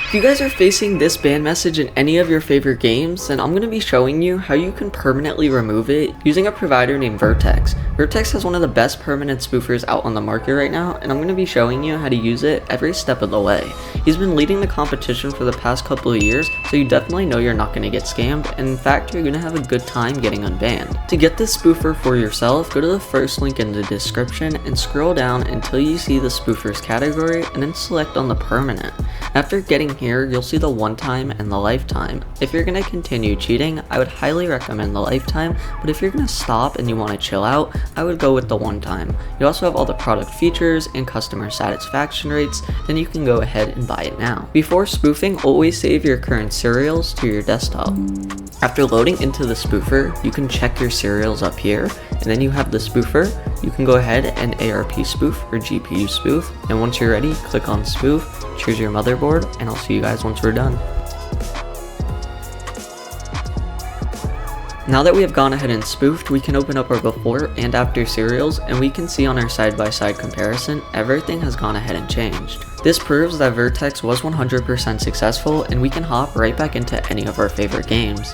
If you guys are facing this ban message in any of your favorite games, then I'm going to be showing you how you can permanently remove it using a provider named Vertex. Vertex has one of the best permanent spoofers out on the market right now, and I'm going to be showing you how to use it every step of the way. He's been leading the competition for the past couple of years, so you definitely know you're not going to get scammed, and in fact you're going to have a good time getting unbanned. To get this spoofer for yourself, go to the first link in the description and scroll down until you see the spoofers category and then select on the permanent. After getting here, you'll see the one time and the lifetime. If you're going to continue cheating, I would highly recommend the lifetime, but if you're going to stop and you want to chill out, I would go with the one time. You also have all the product features and customer satisfaction rates, then you can go ahead and buy it now. Before spoofing, always save your current serials to your desktop. After loading into the spoofer, you can check your serials up here, and then you have the spoofer. You can go ahead and ARP spoof or GPU spoof, and once you're ready, click on spoof, choose your motherboard, and I'll see you guys once we're done. Now that we have gone ahead and spoofed, we can open up our before and after serials, and we can see on our side-by-side comparison, everything has gone ahead and changed. This proves that Vertex was 100% successful, and we can hop right back into any of our favorite games.